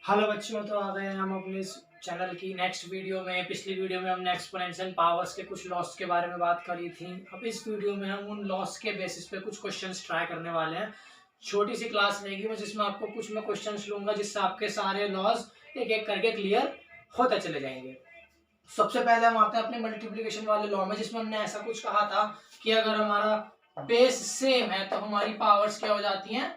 Hello बच्चों, तो आ गए हैं हम अपने इस चैनल की नेक्स्ट वीडियो में। पिछली वीडियो में हमने एक्सपोनेंशियल पावर्स के कुछ लॉस के बारे में बात करी थी। अब इस वीडियो में हम उन लॉस के बेसिस पे कुछ क्वेश्चंस ट्राई करने वाले हैं। छोटी सी क्लास रहेगी मैं जिसमें आपको कुछ मैं क्वेश्चंस लूंगा जिससे आपके सारे लॉस एक एक करके क्लियर होते चले जाएंगे। सबसे पहले हम आते हैं अपने मल्टीप्लीकेशन वाले लॉ में, जिसमें हमने ऐसा कुछ कहा था कि अगर हमारा बेस सेम है तो हमारी पावर्स क्या हो जाती हैं,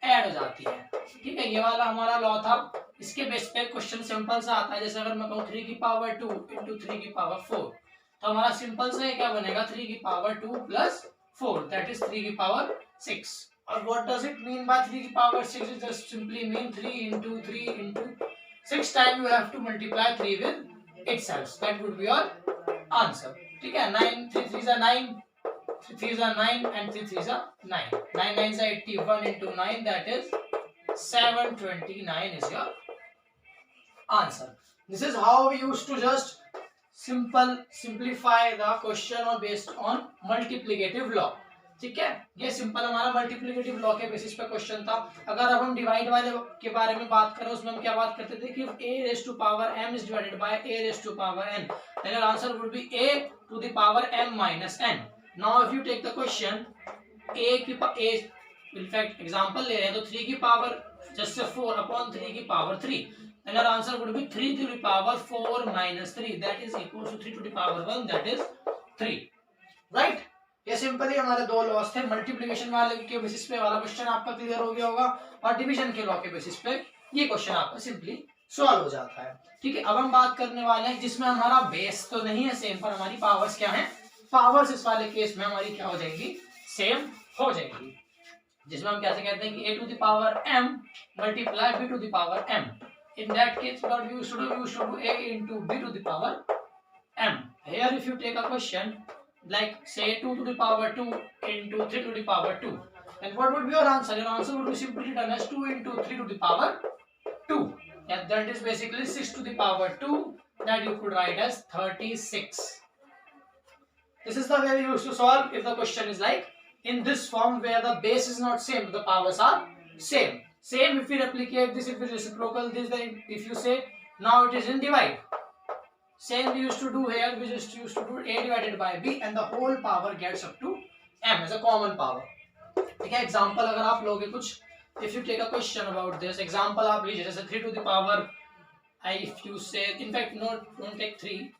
ऐड हो जाती है। ठीक है, ये वाला हमारा लॉ था। इसके बेस पे क्वेश्चन सिंपल सा आता है। जैसे अगर मैं कहूँ 3 की पावर 2 इंटू 3 की पावर 4, तो हमारा सिंपल से क्या बनेगा, 3 की पावर 2 प्लस 4 दैट इज 3 की पावर 6। और what does it mean by 3 की power 6? It just simply mean 3 into 3 into 6 time you have to multiply 3 with itself. That would be your answer. ठीक है, 9 3 3 are 9, 3 3 are 9 and 3 3 are 9. 9 9 are 81 into 9, that is 729 is your answer. This is how we used to just simplify the question or based on multiplicative law. ठीक है, ये simple हमारा multiplicative law के basis पे question था। अगर अब हम डिवाइड वाले के बारे में बात करें, उसमें हम क्या बात करते थे कि a raised to power m is divided by a raised to power n, then your answer would be a to the power m minus n. Now if you take the question a in fact example ले रहे हैं तो 3 की power just 4 upon 3 की power 3, then your answer would be 3 to the power 4 minus 3, that is equal to 3 to the power 1, that is 3. Right, ये simply हमारे दो loss थे। मल्टीप्लिकेशन वाले के बेसिस पे वाला क्वेश्चन आपका क्लियर हो गया होगा, और डिवीजन के लॉ के बेसिस पे ये क्वेश्चन आपका सिंपली सॉल्व हो जाता है। ठीक है, अब हम बात करने वाले हैं जिसमें हमारा बेस तो नहीं है सेम, पर हमारी पावर्स क्या है, पावर्स इस वाले केस में हमारी क्या हो जाएंगी, सेम हो जाएंगी। जिसमें हम कैसे कहते हैं कि a to the power m multiply b to the power m. In that case what we should do a into b to the power m. Here if you take a question like say 2 to the power 2 into 3 to the power 2, and what would be your answer? Your answer would be simply done as 2 into 3 to the power 2, and that is basically 6 to the power 2, that you could write as 36. This is the way we used to solve if the question is like in this form where the base is not same, the powers are same. Same if we replicate this, if we reciprocal this, then if you say now it is in divide, same we used to do here, we just used to do a divided by b and the whole power gets up to m as a common power. ठीक है, example अगर आप लोगे कुछ, if you take a question about this example आप लीजिए जैसे 3 to the power, if you say in fact don't take 3,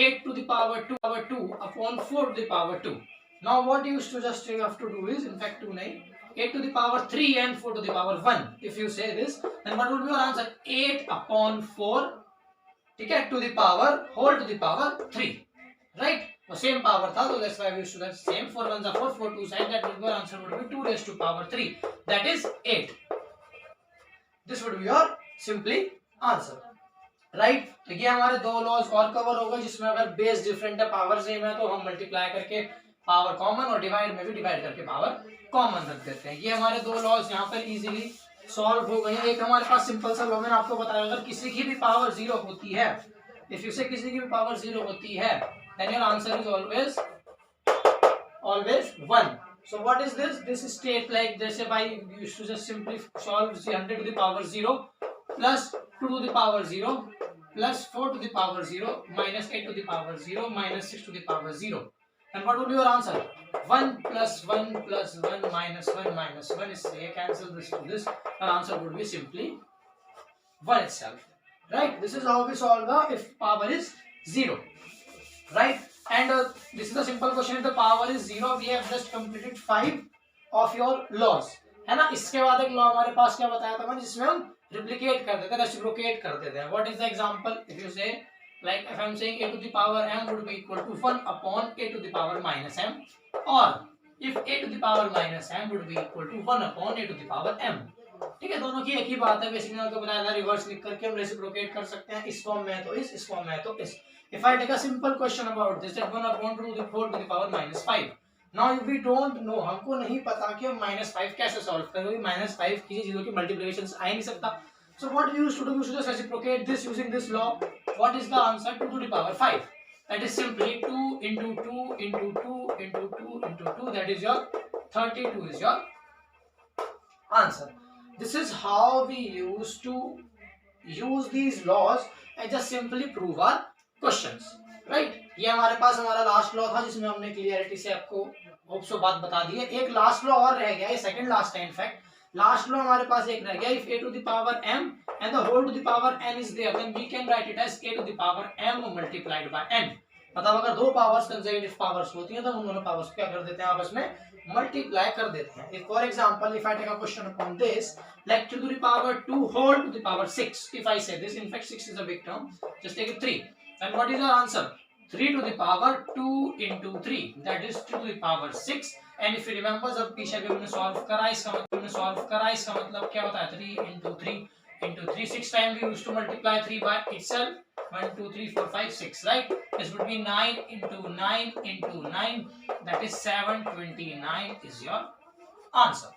8 to the power 2 upon 4 to the power 2. Now what you used to just you have to do is in fact 2 9, 8 to the power 3 and 4 to the power 1. If you say this, then what would be your answer? 8 upon 4, ठीक है, to the power whole to the power 3, right? तो same power था, तो that's why we should have same. 4 1s are 4, 4 2s are 8, that would be your answer would be 2 raised to power 3, that is 8. This would be your simply answer, right? तो ये हमारे दो laws और cover हो गए, जिसमें अगर base different है पावर सेम है तो हम मल्टीप्लाई करके पावर कॉमन, और डिवाइड में भी डिवाइड करके पावर कॉमन रख देते हैं। ये हमारे दो लॉज यहाँ पर इजीली सॉल्व हो गए। एक हमारे पास सिंपल सा लॉ मैंने आपको बताया, अगर किसी की भी पावर 0 होती है, इफ यू से किसी की भी पावर 0 होती है, then your answer is always 1. So what is this? This state like जैसे by you used to just simply solve 100 to the power 0 plus 2 to the power 0 plus 4 to the power 0 minus 8 to the power 0 minus 6 to the power 0. And what would be your answer? 1 plus 1 plus 1 minus 1 minus 1 is say cancel this to this. Our answer would be simply 1 itself. Right? This is how we solve the if power is 0. Right? And this is a simple question. If the power is 0, we have just completed 5 of your laws, है ना? इसके बाद एक law हमारे पास क्या बताया था मैंने, जिसमें हम रिप्लिकेट कर देते हैं, रेसिप्रोकेट कर देते हैं. What is the example? If you say like if I am saying a to the power m would be equal to 1 upon a to the power minus m, or if a to the power minus m would be equal to 1 upon a to the power m. ठीक है, दोनों की एक ही बात है। Basically आपको बताया था रिवर्स लिख करके हम रेसिप्रोकेट कर सकते हैं, इस फॉर्म में है तो इस फॉर्म में है तो इस. If I take a simple question about this, that 1 upon 2 to the 4 to the power minus 5. Now if we don't know, हमको नहीं पता कि हम minus 5 कैसे solve करें, क्योंकि minus 5 किसी चीजों की multiplication आ ही नहीं सकता. So what we used to do, we used to just reciprocate this using this law. What is the answer? 2 to the power 5. That is simply 2 into 2 into 2 into 2 into 2. That is your 32 is your answer. This is how we used to use these laws and just simply prove our questions, right? ये हमारे पास हमारा last law था जिसमें हमने clarity से आपको hope so बात बता दी है। एक लास्ट लॉ और रह गया, ये सेकंड लास्ट है इनफैक्ट। लास्ट लॉ हमारे पास एक रह गया, if a to the power m and the whole to the power n is there then we can write it as a to the power m multiplied by n। मतलब अगर दो powers consecutive powers होती हैं तो हम दोनों powers को क्या कर देते हैं, आपस में मल्टीप्लाई कर देते हैं। For example if I take a question upon this like 2 to the power 2 whole to the power 6, if I say this, in fact 6 is a big term, just take it 3, and what is our answer? 3 to the power 2 into 3, that is 2 to the power 6। and if you remember जब पीछे भी हमने solve करा इसका मतलब क्या होता है, 3 into 3 into 3, 6 time we used to multiply 3 by itself, 1 2 3 4 5 6, right? This would be 9 into 9 into 9, that is 729 is your answer।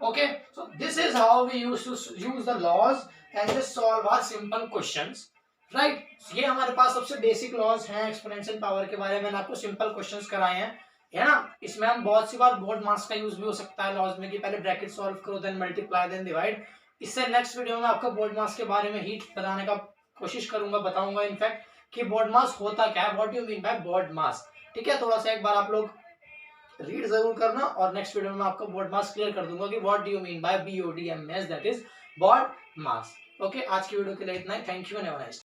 Okay, so this is how we used to use the laws and just solve our simple questions, right? ये हमारे पास सबसे basic laws हैं exponential power के बारे में, मैंने आपको simple questions कराए हैं, है ना। इसमें हम बहुत सी बार बोर्ड मास का यूज भी हो सकता है लॉज में कि पहले ब्रैकेट सॉल्व करो देन मल्टीप्लाई देन डिवाइड। इससे नेक्स्ट वीडियो में आपको बोर्ड मास के बारे में ही बताने का कोशिश करूंगा, बताऊंगा इनफैक्ट कि बोर्ड मास होता क्या है, what you mean by BODMAS. ठीक है, थोड़ा सा एक बार आप लोग रीड जरूर करना और नेक्स्ट वीडियो में आपको बोर्ड मास क्लियर कर दूंगा कि what do you mean by BODMAS, that is BODMAS. Okay, आज की वीडियो के लिए इतना ही। Thank you and have a nice day.